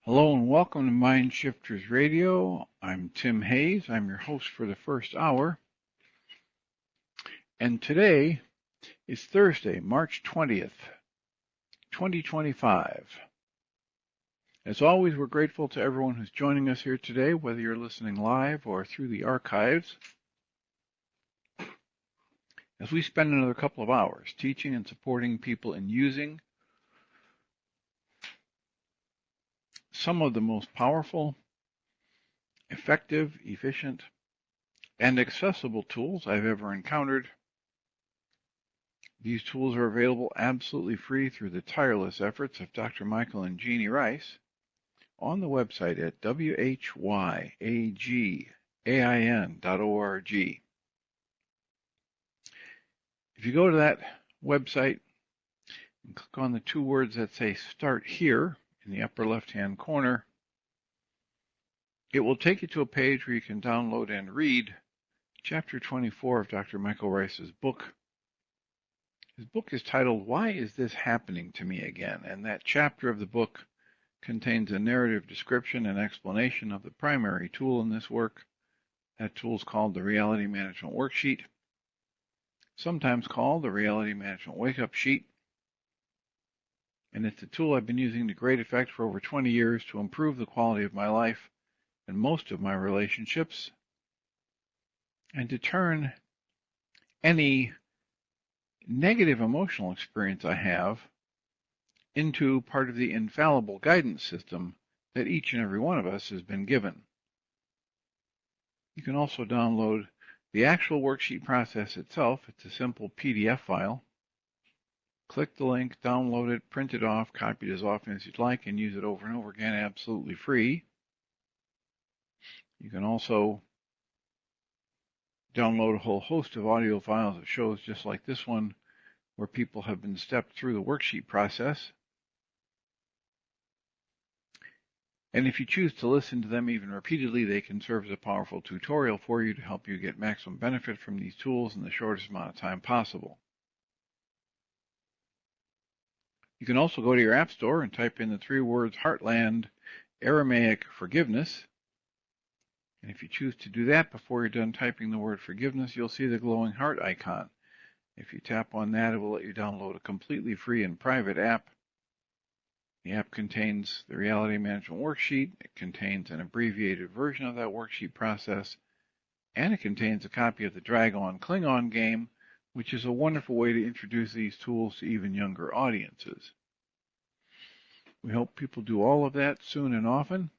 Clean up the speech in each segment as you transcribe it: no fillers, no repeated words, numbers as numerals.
Hello and welcome to Mind Shifters Radio. I'm Tim Hayes. I'm your host for the first hour. And today is Thursday, March 20th, 2025. As always, we're grateful to everyone who's joining us here today, whether you're listening live or through the archives, as we spend another couple of hours teaching and supporting people in using some of the most powerful, effective, efficient, and accessible tools I've ever encountered. These tools are available absolutely free through the tireless efforts of Dr. Michael and Jeannie Rice on the website at whyagain.org. If you go to that website and click on the two words that say Start Here in the upper left-hand corner, it will take you to a page where you can download and read Chapter 24 of Dr. Michael Rice's book. His book is titled, Why Is This Happening to Me Again? And that chapter of the book contains a narrative description and explanation of the primary tool in this work. That tool is called the Reality Management Worksheet, sometimes called the Reality Management Wake-Up Sheet. And it's a tool I've been using to great effect for over 20 years to improve the quality of my life and most of my relationships, and to turn any negative emotional experience I have into part of the infallible guidance system that each and every one of us has been given. You can also download the actual worksheet process itself. It's a simple PDF file. Click the link, download it, print it off, copy it as often as you'd like, and use it over and over again absolutely free. You can also download a whole host of audio files of shows just like this one, where people have been stepped through the worksheet process. And if you choose to listen to them even repeatedly, they can serve as a powerful tutorial for you to help you get maximum benefit from these tools in the shortest amount of time possible. You can also go to your app store and type in the three words Heartland Aramaic Forgiveness. And if you choose to do that before you're done typing the word forgiveness, you'll see the glowing heart icon. If you tap on that, it will let you download a completely free and private app. The app contains the Reality Management Worksheet, it contains an abbreviated version of that worksheet process, and it contains a copy of the Drag-On Klingon game, which is a wonderful way to introduce these tools to even younger audiences. We hope people do all of that soon and often,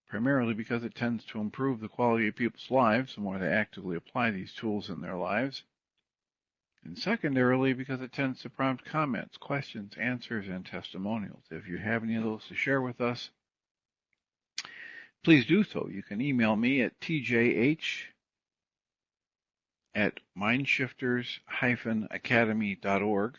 primarily because it tends to improve the quality of people's lives the more they actively apply these tools in their lives. And secondarily, because it tends to prompt comments, questions, answers, and testimonials. If you have any of those to share with us, please do so. You can email me at tjh@mindshifters-academy.org,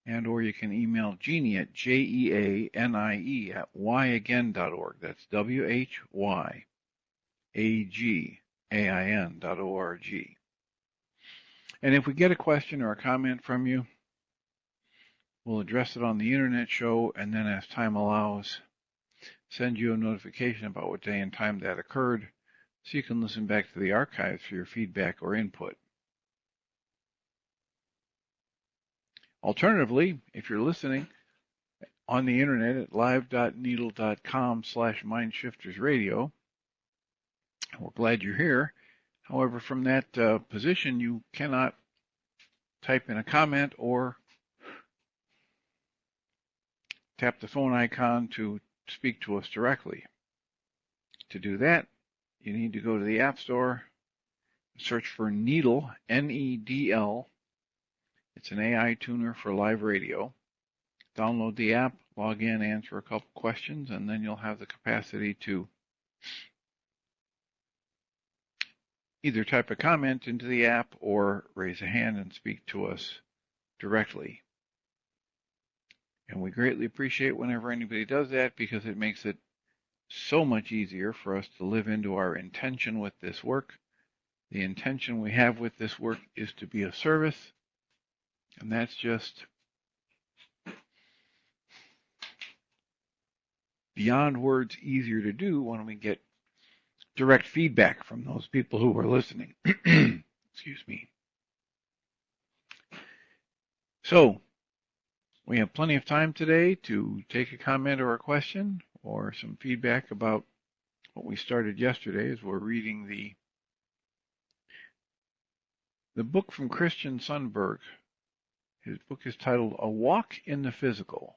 and or you can email Jeannie at jeanie@whyagain.org. That's whyagain.org. And if we get a question or a comment from you, we'll address it on the internet show, and then as time allows, send you a notification about what day and time that occurred, so you can listen back to the archives for your feedback or input. Alternatively, if you're listening on the internet at live.needle.com/mindshiftersradio, we're glad you're here. However, from that position, you cannot type in a comment or tap the phone icon to speak to us directly. To do that, you need to go to the App Store, search for Needle, N-E-D-L. It's an AI tuner for live radio. Download the app, log in, answer a couple questions, and then you'll have the capacity to either type a comment into the app or raise a hand and speak to us directly. And we greatly appreciate whenever anybody does that, because it makes it so much easier for us to live into our intention with this work. The intention we have with this work is to be of service, and that's just beyond words easier to do when we get direct feedback from those people who are listening. Excuse me. So, we have plenty of time today to take a comment or a question or some feedback about what we started yesterday as we're reading the book from Christian Sundberg. His book is titled A Walk in the Physical.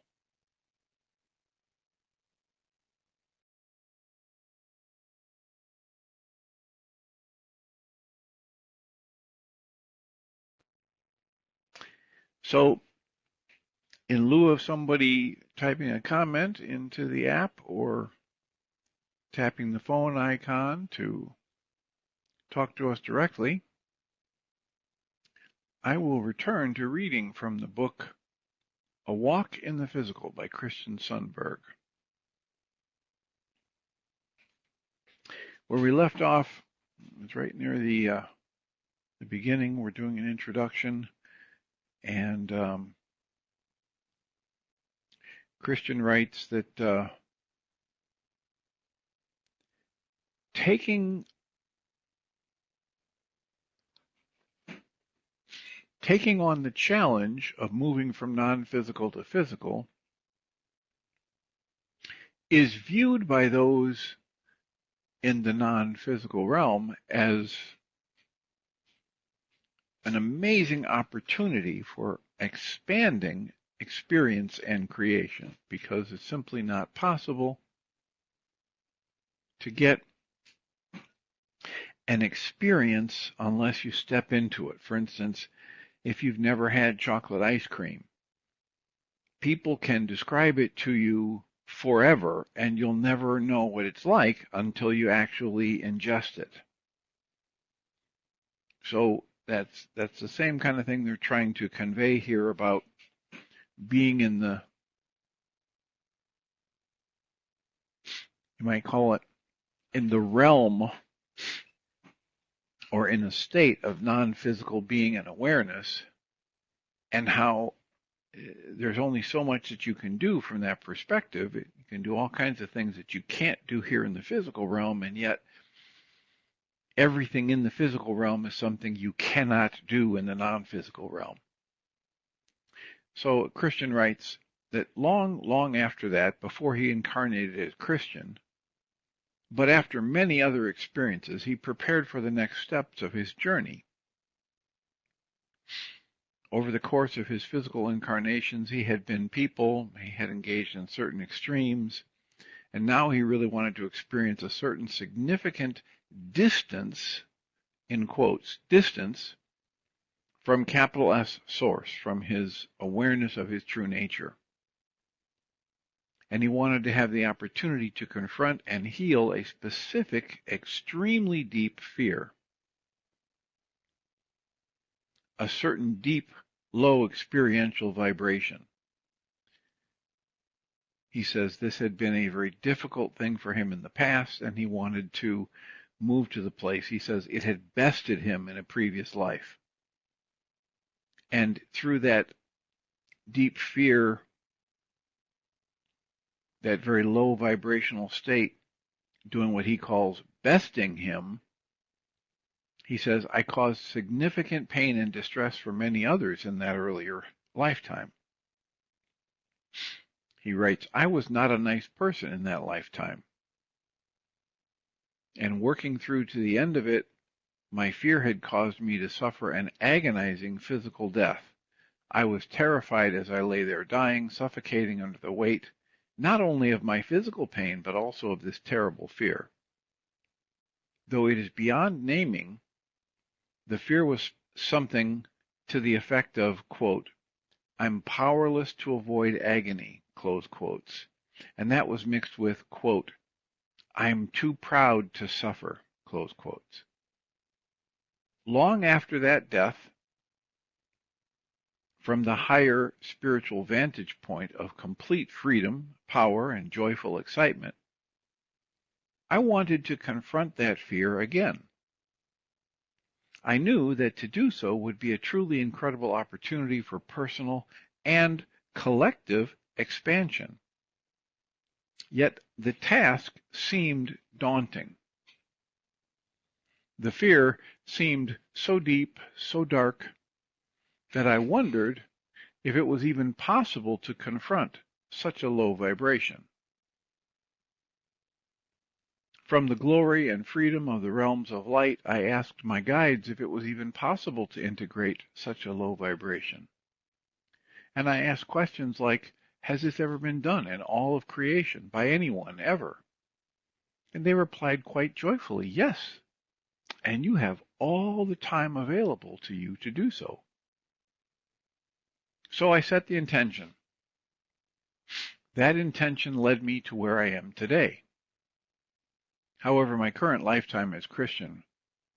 So, in lieu of somebody typing a comment into the app or tapping the phone icon to talk to us directly, I will return to reading from the book A Walk in the Physical by Christian Sundberg. Where we left off, it's right near the beginning. We're doing an introduction, and Christian writes that taking on the challenge of moving from non-physical to physical is viewed by those in the non-physical realm as an amazing opportunity for expanding experience and creation, because it's simply not possible to get an experience unless you step into it. For instance, if you've never had chocolate ice cream, people can describe it to you forever, and you'll never know what it's like until you actually ingest it. So that's the same kind of thing they're trying to convey here about being in the, you might call it, in the realm or in a state of non-physical being and awareness, and how there's only so much that you can do from that perspective. You can do all kinds of things that you can't do here in the physical realm, and yet everything in the physical realm is something you cannot do in the non-physical realm. So Christian writes that long after that, before he incarnated as Christian, but after many other experiences, he prepared for the next steps of his journey. Over the course of his physical incarnations, he had been people, he had engaged in certain extremes, and now he really wanted to experience a certain significant distance, in quotes, distance from capital S source, from his awareness of his true nature. And he wanted to have the opportunity to confront and heal a specific, extremely deep fear. A certain deep, low experiential vibration. He says this had been a very difficult thing for him in the past, and he wanted to move to the place. He says it had bested him in a previous life. And through that deep fear, that very low vibrational state, doing what he calls besting him, he says, I caused significant pain and distress for many others in that earlier lifetime. He writes, I was not a nice person in that lifetime. And working through to the end of it, my fear had caused me to suffer an agonizing physical death. I was terrified as I lay there dying, suffocating under the weight, not only of my physical pain, but also of this terrible fear. Though it is beyond naming, the fear was something to the effect of, quote, I'm powerless to avoid agony, close quotes. And that was mixed with, quote, I'm too proud to suffer, close quotes. Long after that death, from the higher spiritual vantage point of complete freedom, power, and joyful excitement, I wanted to confront that fear again. I knew that to do so would be a truly incredible opportunity for personal and collective expansion. Yet the task seemed daunting. The fear seemed so deep, so dark, that I wondered if it was even possible to confront such a low vibration. From the glory and freedom of the realms of light, I asked my guides if it was even possible to integrate such a low vibration. And I asked questions like, has this ever been done in all of creation by anyone ever? And they replied quite joyfully, yes, and you have all the time available to you to do so. So I set the intention. That intention led me to where I am today. However, my current lifetime as Christian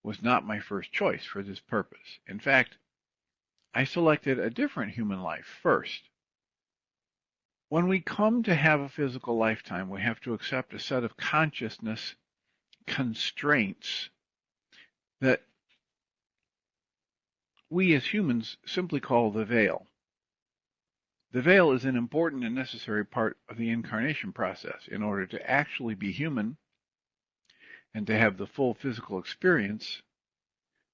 was not my first choice for this purpose. In fact, I selected a different human life first. When we come to have a physical lifetime, we have to accept a set of consciousness constraints that we as humans simply call the veil. The veil is an important and necessary part of the incarnation process. In order to actually be human and to have the full physical experience,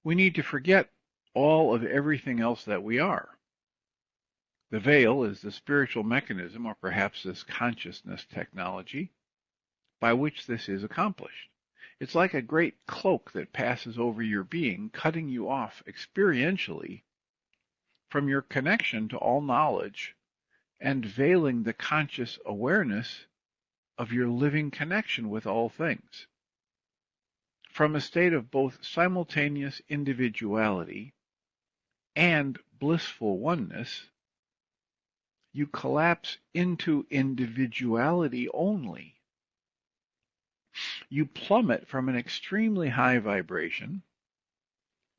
we need to forget all of everything else that we are. The veil is the spiritual mechanism, or perhaps this consciousness technology, by which this is accomplished. It's like a great cloak that passes over your being, cutting you off experientially from your connection to all knowledge and veiling the conscious awareness of your living connection with all things. From a state of both simultaneous individuality and blissful oneness, you collapse into individuality only. You plummet from an extremely high vibration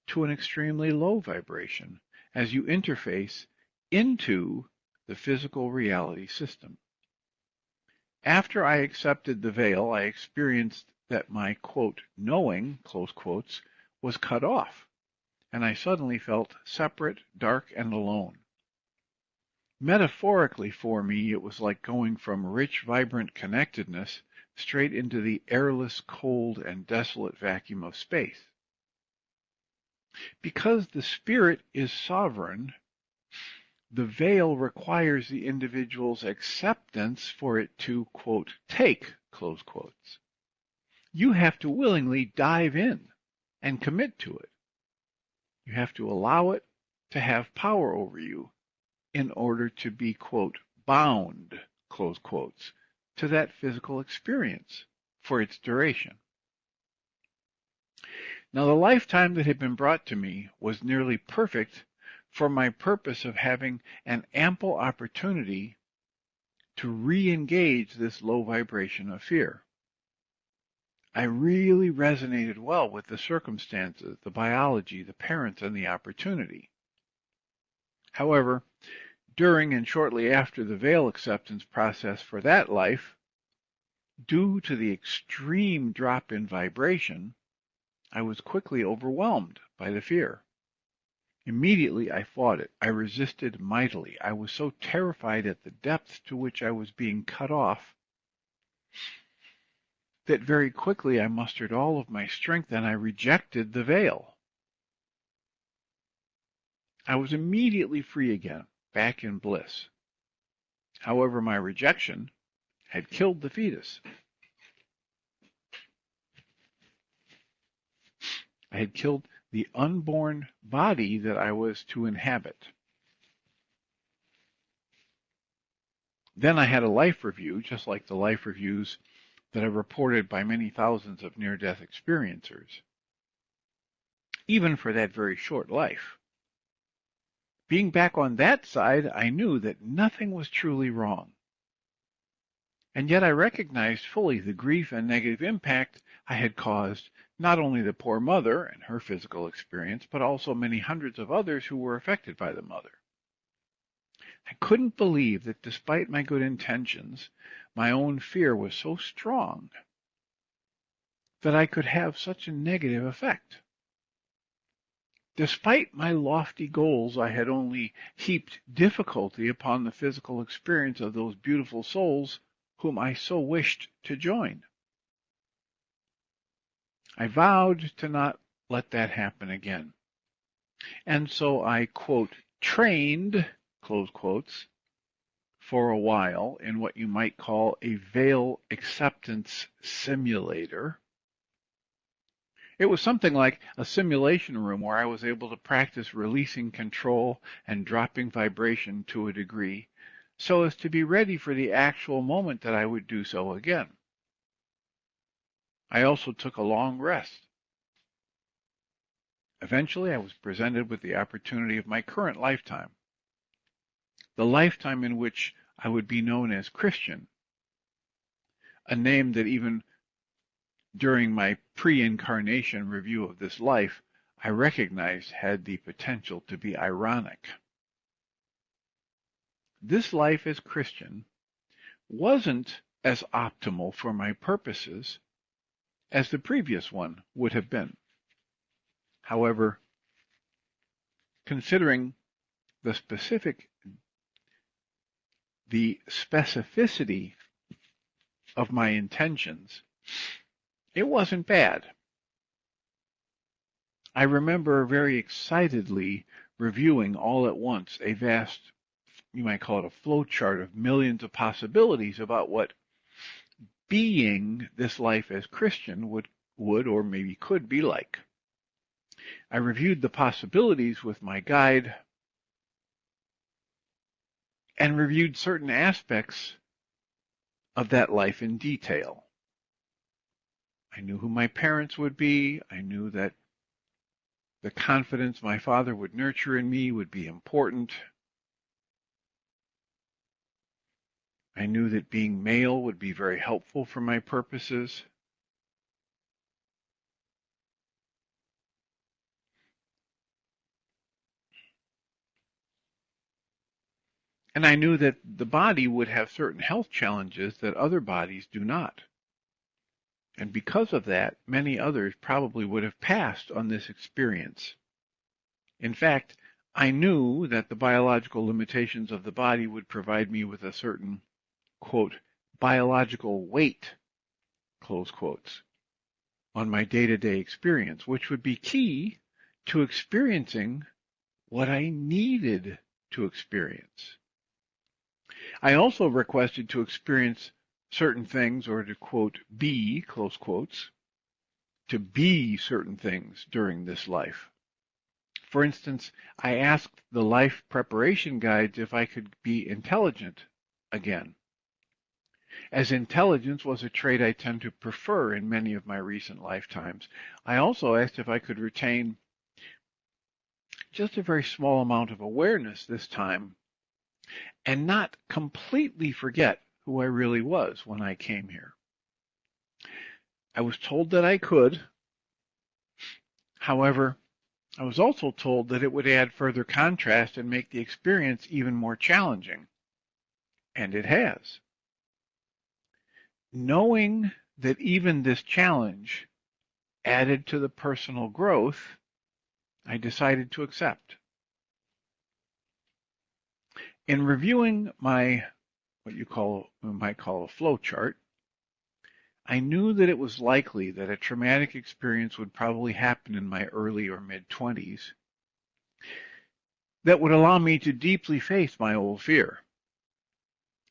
to an extremely low vibration as you interface into the physical reality system. After I accepted the veil, I experienced that my, quote, knowing, close quotes, was cut off, and I suddenly felt separate, dark, and alone. Metaphorically for me, it was like going from rich, vibrant connectedness straight into the airless, cold, and desolate vacuum of space. Because the spirit is sovereign, the veil requires the individual's acceptance for it to, quote, take, close quotes. You have to willingly dive in and commit to it. You have to allow it to have power over you in order to be, quote, bound, close quotes, to that physical experience for its duration. Now, the lifetime that had been brought to me was nearly perfect for my purpose of having an ample opportunity to re-engage this low vibration of fear. I really resonated well with the circumstances, the biology, the parents, and the opportunity. However, during and shortly after the veil acceptance process for that life, due to the extreme drop in vibration, I was quickly overwhelmed by the fear. Immediately I fought it. I resisted mightily. I was so terrified at the depth to which I was being cut off that very quickly I mustered all of my strength and I rejected the veil. I was immediately free again, back in bliss. However, my rejection had killed the fetus. I had killed the unborn body that I was to inhabit. Then I had a life review, just like the life reviews that are reported by many thousands of near-death experiencers, even for that very short life. Being back on that side, I knew that nothing was truly wrong. And yet I recognized fully the grief and negative impact I had caused not only the poor mother and her physical experience, but also many hundreds of others who were affected by the mother. I couldn't believe that despite my good intentions, my own fear was so strong that I could have such a negative effect. Despite my lofty goals, I had only heaped difficulty upon the physical experience of those beautiful souls whom I so wished to join. I vowed to not let that happen again. And so I, quote, trained, close quotes, for a while in what you might call a veil acceptance simulator. It was something like a simulation room where I was able to practice releasing control and dropping vibration to a degree so as to be ready for the actual moment that I would do so again. I also took a long rest. Eventually, I was presented with the opportunity of my current lifetime, the lifetime in which I would be known as Christian, a name that even during my pre-incarnation review of this life, I recognized had the potential to be ironic. This life as Christian wasn't as optimal for my purposes as the previous one would have been. However, considering the specificity of my intentions, it wasn't bad. I remember very excitedly reviewing all at once a vast, you might call it a flow chart of millions of possibilities about what being this life as Christian would or maybe could be like. I reviewed the possibilities with my guide and reviewed certain aspects of that life in detail. I knew who my parents would be. I knew that the confidence my father would nurture in me would be important. I knew that being male would be very helpful for my purposes. And I knew that the body would have certain health challenges that other bodies do not. And because of that, many others probably would have passed on this experience. In fact, I knew that the biological limitations of the body would provide me with a certain, quote, biological weight, close quotes, on my day-to-day experience, which would be key to experiencing what I needed to experience. I also requested to experience certain things, or to, quote, be, close quotes, to be certain things during this life. For instance, I asked the life preparation guides if I could be intelligent again, as intelligence was a trait I tend to prefer in many of my recent lifetimes. I also asked if I could retain just a very small amount of awareness this time and not completely forget who I really was when I came here. I was told that I could. However, I was also told that it would add further contrast and make the experience even more challenging. And it has. Knowing that even this challenge added to the personal growth, I decided to accept. In reviewing my, what you might call a flow chart, I knew that it was likely that a traumatic experience would probably happen in my early or mid-20s that would allow me to deeply face my old fear.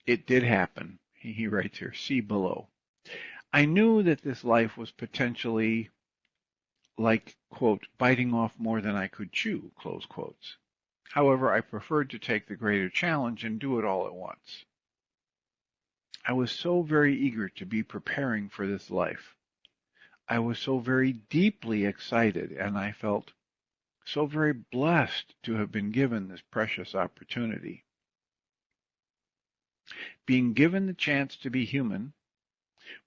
It did happen. He writes here, see below. I knew that this life was potentially like, quote, biting off more than I could chew, close quotes. However, I preferred to take the greater challenge and do it all at once. I was so very eager to be preparing for this life. I was so very deeply excited, and I felt so very blessed to have been given this precious opportunity. Being given the chance to be human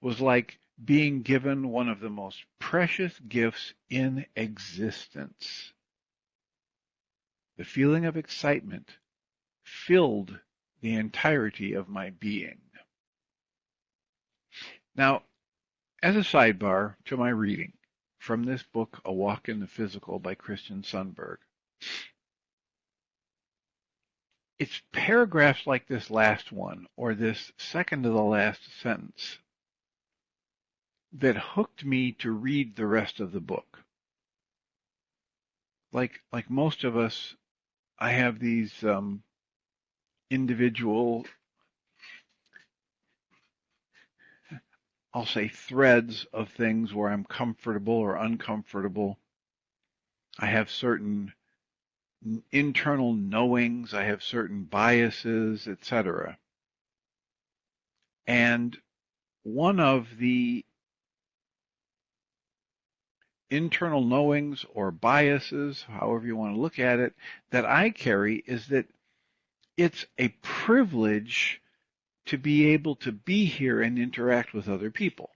was like being given one of the most precious gifts in existence. The feeling of excitement filled the entirety of my being. Now, as a sidebar to my reading from this book, A Walk in the Physical by Christian Sundberg, it's paragraphs like this last one, or this second to the last sentence, that hooked me to read the rest of the book. Like most of us, I have these individual, I'll say, threads of things where I'm comfortable or uncomfortable. I have certain internal knowings, I have certain biases, etc. And one of the internal knowings or biases, however you want to look at it, that I carry is that it's a privilege to be able to be here and interact with other people.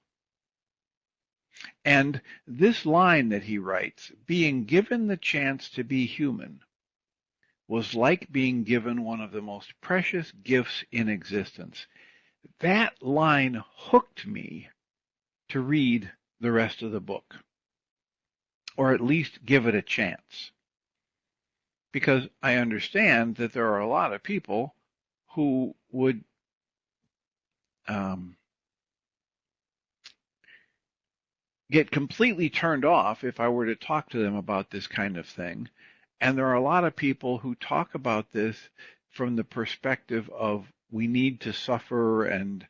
And this line that he writes, being given the chance to be human, was like being given one of the most precious gifts in existence. That line hooked me to read the rest of the book, or at least give it a chance. Because I understand that there are a lot of people who would get completely turned off if I were to talk to them about this kind of thing. And there are a lot of people who talk about this from the perspective of we need to suffer, and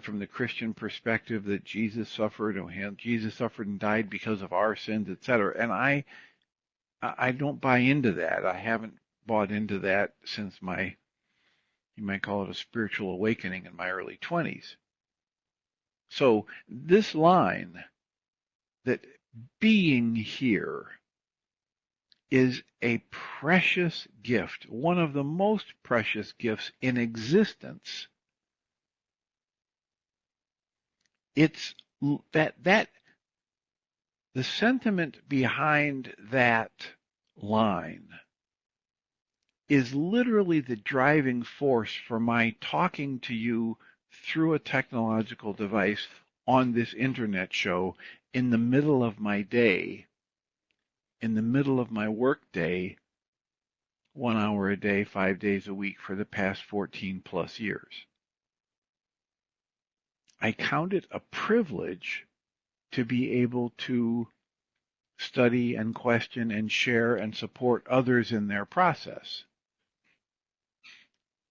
from the Christian perspective that Jesus suffered, Jesus suffered and died because of our sins, etc. And I don't buy into that. I haven't bought into that since you might call it a spiritual awakening in my early 20s. So this line, that being here is a precious gift, one of the most precious gifts in existence. It's that the sentiment behind that line is literally the driving force for my talking to you through a technological device on this internet show in the middle of my day, in the middle of my work day, 1 hour a day, 5 days a week for the past 14 plus years. I count it a privilege to be able to study and question and share and support others in their process.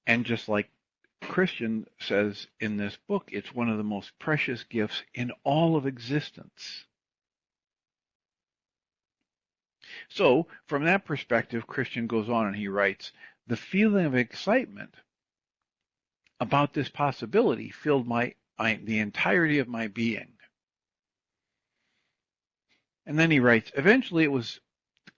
And just like Christian says in this book, it's one of the most precious gifts in all of existence. So, from that perspective, Christian goes on and he writes, the feeling of excitement about this possibility filled the entirety of my being. And then he writes, eventually it was,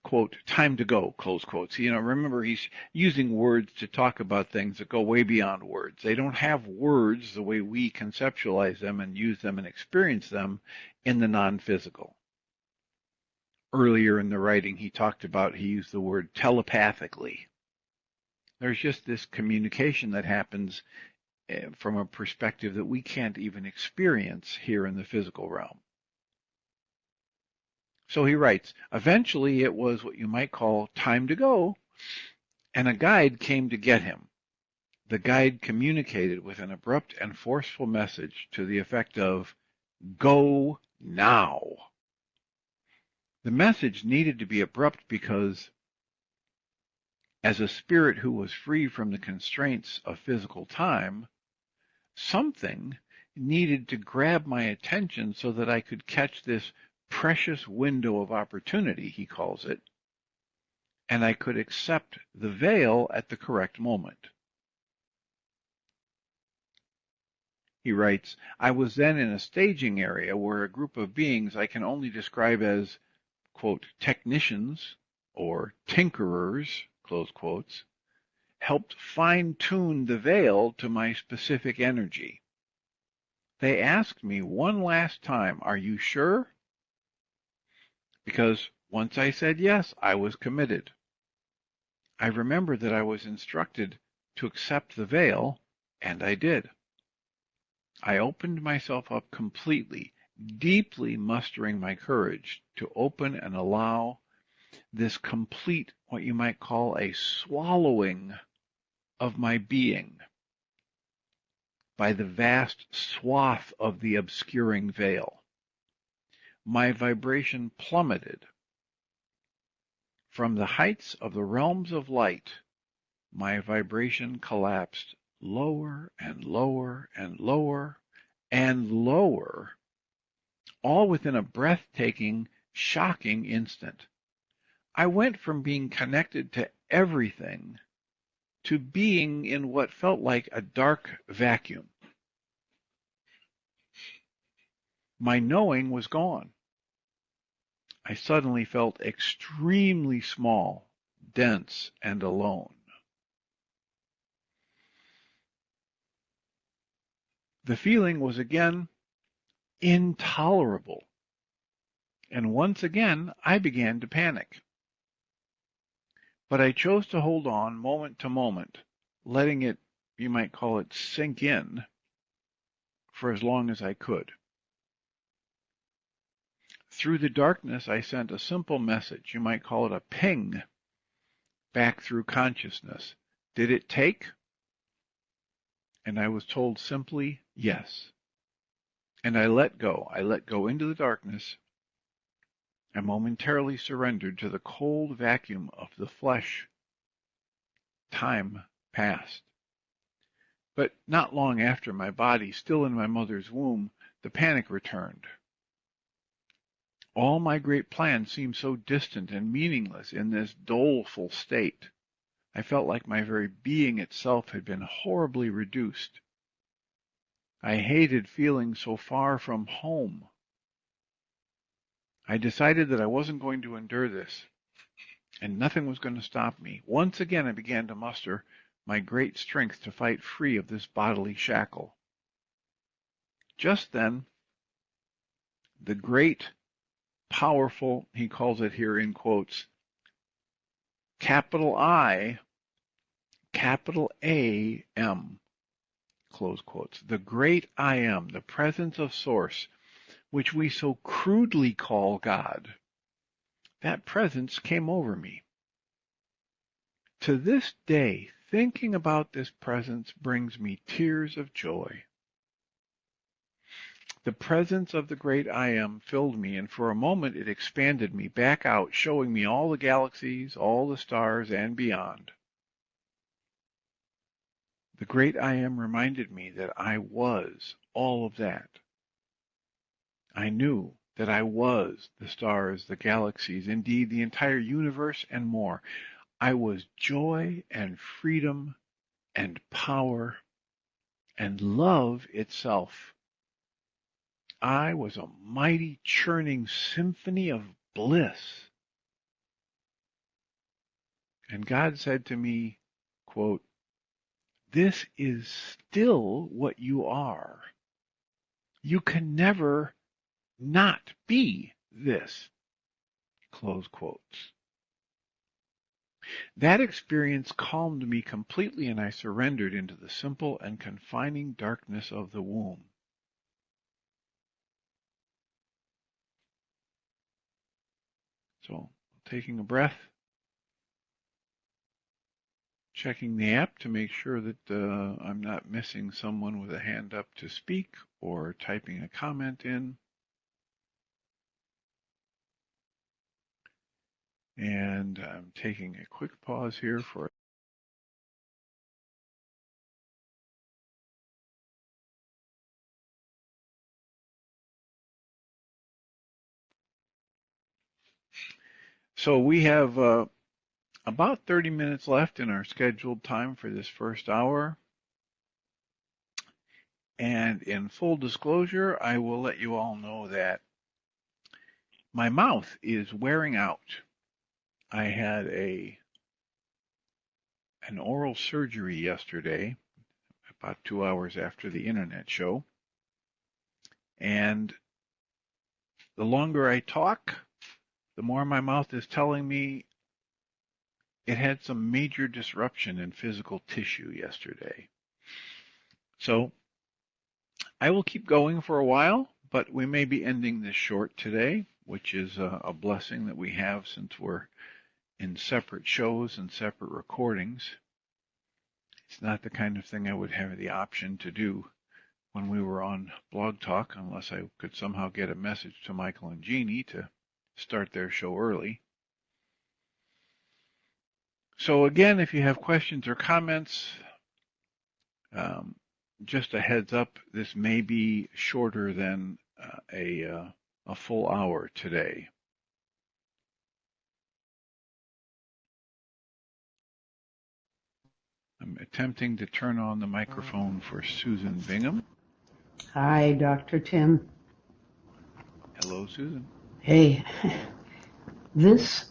quote, time to go, close quotes. Remember, he's using words to talk about things that go way beyond words. They don't have words the way we conceptualize them and use them and experience them in the non-physical. Earlier in the writing, he used the word telepathically. There's just this communication that happens from a perspective that we can't even experience here in the physical realm. So he writes, eventually it was what you might call time to go, and a guide came to get him. The guide communicated with an abrupt and forceful message to the effect of, go now. The message needed to be abrupt because, as a spirit who was free from the constraints of physical time, something needed to grab my attention so that I could catch this precious window of opportunity, he calls it, and I could accept the veil at the correct moment. He writes, I was then in a staging area where a group of beings I can only describe as, quote, technicians or tinkerers, close quotes, helped fine-tune the veil to my specific energy. They asked me one last time, are you sure? Because once I said yes, I was committed. I remember that I was instructed to accept the veil, and I did. I opened myself up completely, deeply mustering my courage to open and allow this complete, what you might call a swallowing of my being by the vast swath of the obscuring veil. My vibration plummeted. From the heights of the realms of light, my vibration collapsed lower and lower and lower and lower, all within a breathtaking, shocking instant. I went from being connected to everything to being in what felt like a dark vacuum. My knowing was gone. I suddenly felt extremely small, dense, and alone. The feeling was again intolerable, and once again I began to panic. But I chose to hold on moment to moment, letting it, you might call it, sink in for as long as I could. Through the darkness, I sent a simple message, you might call it a ping, back through consciousness. Did it take? And I was told simply, yes. And I let go. I let go into the darkness. I momentarily surrendered to the cold vacuum of the flesh. Time passed. But not long after, my body, still in my mother's womb, the panic returned. All my great plans seemed so distant and meaningless in this doleful state. I felt like my very being itself had been horribly reduced. I hated feeling so far from home. I decided that I wasn't going to endure this, and nothing was going to stop me. Once again, I began to muster my great strength to fight free of this bodily shackle. Just then, the great, powerful, he calls it here in quotes, capital I, capital A, M, close quotes, the great I am, the presence of Source, which we so crudely call God, that presence came over me. To this day, thinking about this presence brings me tears of joy. The presence of the great I am filled me, and for a moment it expanded me back out, showing me all the galaxies, all the stars, and beyond. The great I am reminded me that I was all of that. I knew that I was the stars, the galaxies, indeed the entire universe and more. I was joy and freedom and power and love itself. I was a mighty churning symphony of bliss. And God said to me, quote, "This is still what you are. You can never not be this," close quotes. That experience calmed me completely, and I surrendered into the simple and confining darkness of the womb. So, taking a breath, checking the app to make sure that I'm not missing someone with a hand up to speak or typing a comment in. And I'm taking a quick pause here for so we have about 30 minutes left in our scheduled time for this first hour. And in full disclosure, I will let you all know that my mouth is wearing out. I had an oral surgery yesterday, about 2 hours after the internet show. And the longer I talk, the more my mouth is telling me it had some major disruption in physical tissue yesterday. So I will keep going for a while, but we may be ending this short today, which is a blessing that we have since we're in separate shows and separate recordings. It's not the kind of thing I would have the option to do when we were on Blog Talk, unless I could somehow get a message to Michael and Jeannie to start their show early. So again, if you have questions or comments, just a heads up, this may be shorter than a full hour today. I'm attempting to turn on the microphone for Susan Bingham. Hi, Dr. Tim. Hello, Susan. Hey, this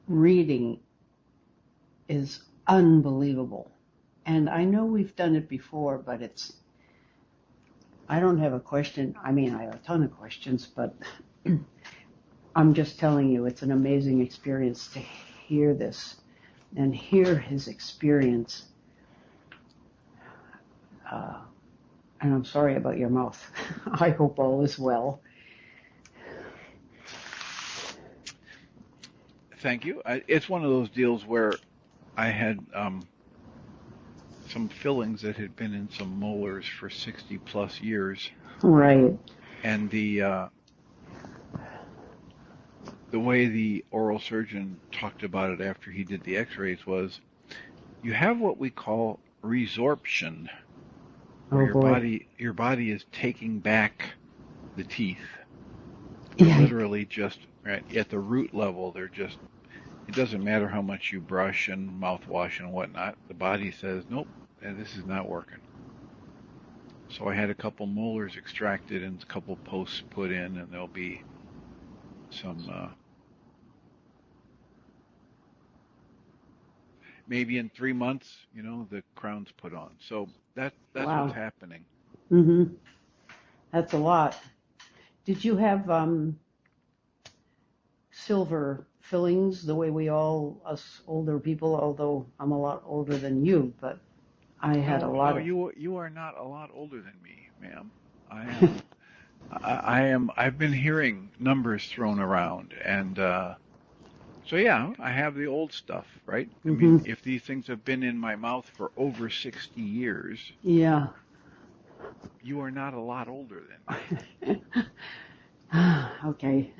reading is unbelievable. And I know we've done it before, but I don't have a question. I mean, I have a ton of questions, but I'm just telling you, it's an amazing experience to hear this and hear his experience. And I'm sorry about your mouth. I hope all is well. Thank you. It's one of those deals where I had some fillings that had been in some molars for 60 plus years. Right. And the way the oral surgeon talked about it after he did the x-rays was, you have what we call resorption, where your body is taking back the teeth. They're literally just right at the root level. They're just, it doesn't matter how much you brush and mouthwash and whatnot. The body says, nope, this is not working. So I had a couple molars extracted and a couple posts put in, and there'll be some maybe in 3 months, the crown's put on. So that's wow. What's happening. Mm-hmm. That's a lot. Did you have silver fillings the way we all, us older people, although I'm a lot older than you, but I had a lot of... You are not a lot older than me, ma'am. I've been hearing numbers thrown around, and so yeah, I have the old stuff, right? I mean, if these things have been in my mouth for over 60 years, yeah, you are not a lot older than me. Okay.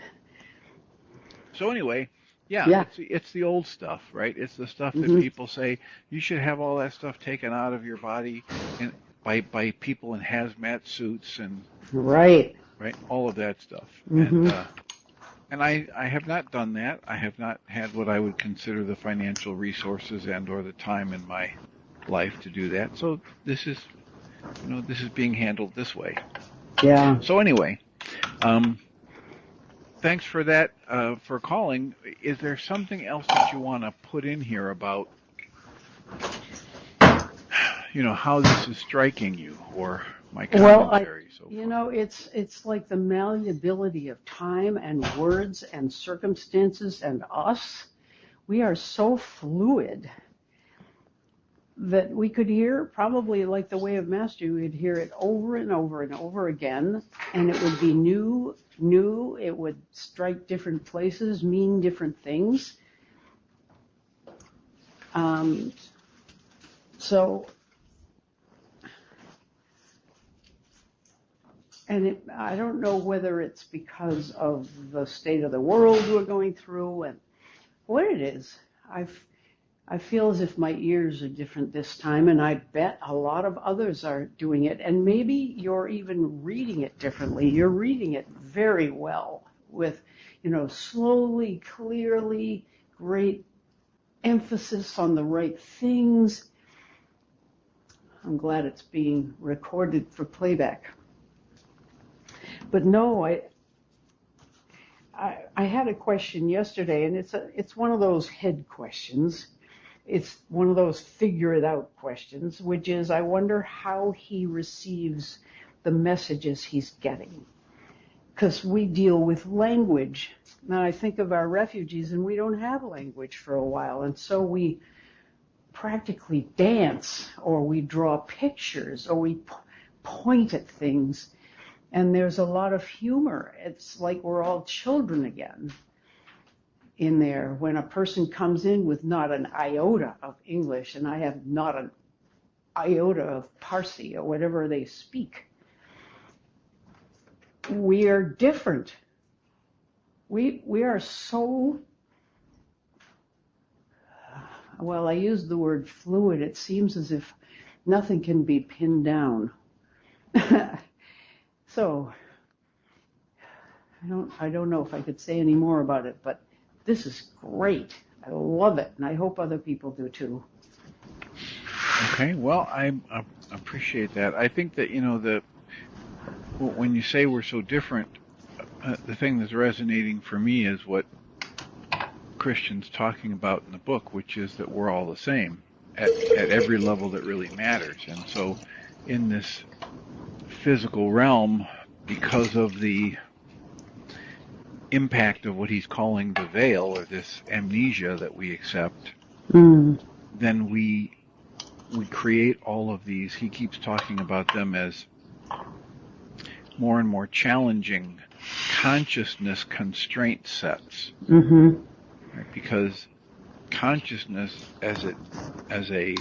So anyway, yeah. It's the old stuff, right? It's the stuff that people say you should have all that stuff taken out of your body, and by people in hazmat suits and right, all of that stuff. And I have not done that. I have not had what I would consider the financial resources and or the time in my life to do that. So this is being handled this way. Yeah. So anyway, thanks for that, for calling. Is there something else that you want to put in here about, how this is striking you, or my commentary? Well, it's like the malleability of time and words and circumstances and us. We are so fluid that we could hear, probably like the way of mastery, we'd hear it over and over and over again, and it would be new, it would strike different places, mean different things. I don't know whether it's because of the state of the world we're going through and what it is. I feel as if my ears are different this time, and I bet a lot of others are doing it. And maybe you're even reading it differently. You're reading it very well with, slowly, clearly, great emphasis on the right things. I'm glad it's being recorded for playback. But no, I had a question yesterday, and it's one of those head questions. It's one of those figure it out questions, which is, I wonder how he receives the messages he's getting. Because we deal with language. And I think of our refugees, and we don't have language for a while. And so we practically dance, or we draw pictures, or we point at things. And there's a lot of humor. It's like we're all children again. in there when a person comes in with not an iota of English, and I have not an iota of Parsi or whatever they speak. We are different. We are so, well, I use the word fluid. It seems as if nothing can be pinned down. So I don't know if I could say any more about it, but this is great. I love it, and I hope other people do too. Okay, well, I appreciate that. I think that, when you say we're so different, the thing that's resonating for me is what Christian's talking about in the book, which is that we're all the same at every level that really matters. And so in this physical realm, because of the impact of what he's calling the veil, or this amnesia that we accept, then we create all of these. He keeps talking about them as more and more challenging consciousness constraint sets. Right? Because consciousness as an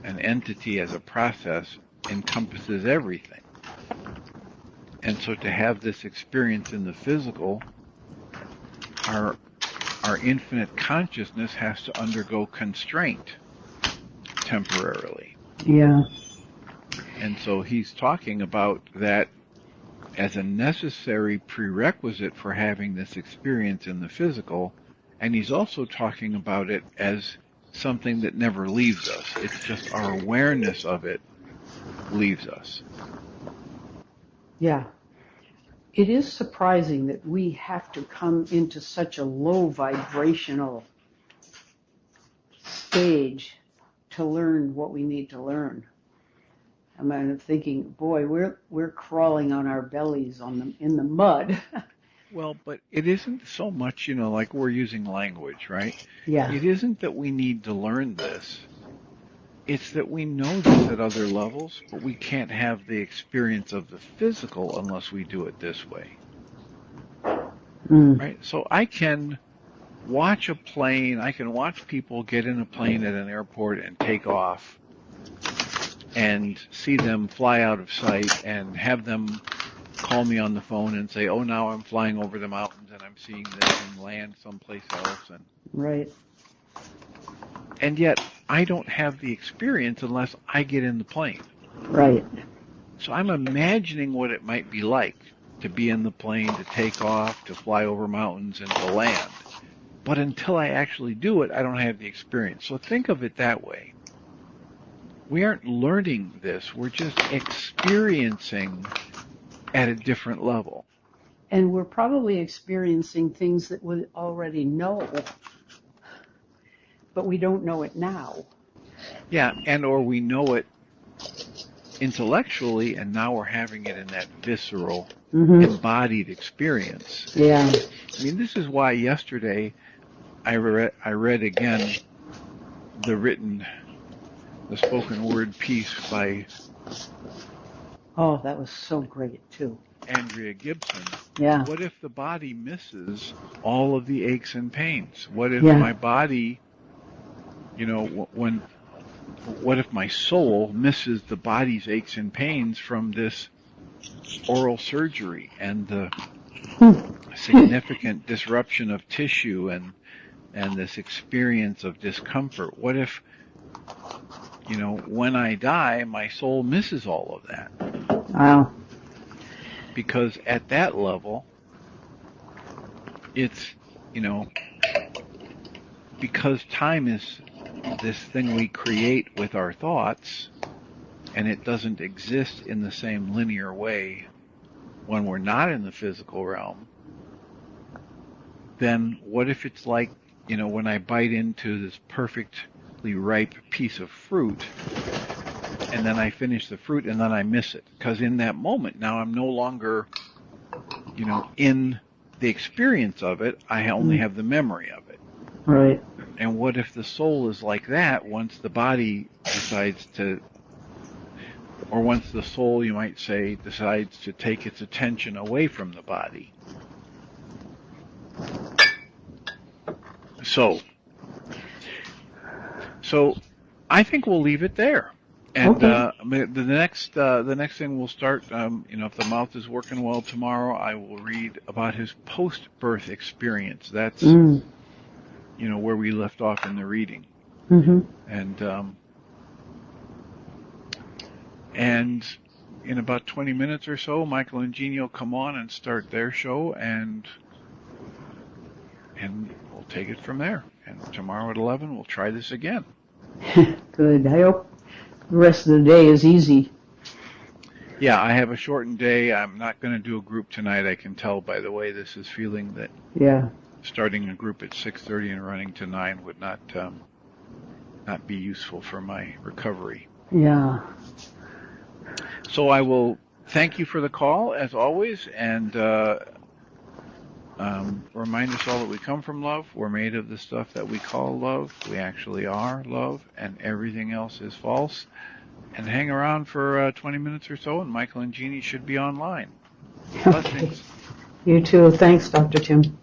entity, as a process, encompasses everything. And so to have this experience in the physical, our infinite consciousness has to undergo constraint temporarily. Yeah. And so he's talking about that as a necessary prerequisite for having this experience in the physical, and he's also talking about it as something that never leaves us. It's just our awareness of it leaves us. Yeah. It is surprising that we have to come into such a low vibrational stage to learn what we need to learn. I mean, I'm thinking, boy, we're crawling on our bellies in the mud. Well, but it isn't so much, like we're using language, right? Yeah. It isn't that we need to learn this. It's that we know this at other levels, but we can't have the experience of the physical unless we do it this way. Right? So I can watch a plane, I can watch people get in a plane at an airport and take off, and see them fly out of sight, and have them call me on the phone and say, oh, now I'm flying over the mountains and I'm seeing this, and land someplace else. Right. And yet I don't have the experience unless I get in the plane. Right. So I'm imagining what it might be like to be in the plane, to take off, to fly over mountains, and to land. But until I actually do it, I don't have the experience. So think of it that way. We aren't learning this. We're just experiencing at a different level. And we're probably experiencing things that we already know, but we don't know it now. Yeah, and or we know it intellectually, and now we're having it in that visceral, embodied experience. Yeah. I mean, this is why yesterday I read again the spoken word piece by That was so great too. Andrea Gibson. Yeah. What if the body misses all of the aches and pains? What if my body, what if my soul misses the body's aches and pains from this oral surgery and the significant disruption of tissue and this experience of discomfort? What if, when I die, my soul misses all of that? Wow. Because at that level, it's, because time is this thing we create with our thoughts, and it doesn't exist in the same linear way when we're not in the physical realm, then what if it's like, when I bite into this perfectly ripe piece of fruit, and then I finish the fruit and then I miss it? Because in that moment, now I'm no longer, in the experience of it. I only have the memory of it. Right. And what if the soul is like that once the body decides to, or once the soul, you might say, decides to take its attention away from the body? So I think we'll leave it there. And Okay. the next thing we'll start, if the mouth is working well tomorrow, I will read about his post-birth experience. That's Mm. where we left off in the reading. Mm-hmm. And in about 20 minutes or so, Michael and Jeannie will come on and start their show, and we'll take it from there. And tomorrow at 11, we'll try this again. Good. I hope the rest of the day is easy. Yeah, I have a shortened day. I'm not going to do a group tonight. I can tell by the way this is feeling that starting a group at 6:30 and running to 9 would not be useful for my recovery. Yeah. So I will thank you for the call, as always, and remind us all that we come from love. We're made of the stuff that we call love. We actually are love, and everything else is false. And hang around for 20 minutes or so, and Michael and Jeannie should be online. Blessings. You too. Thanks, Dr. Tim.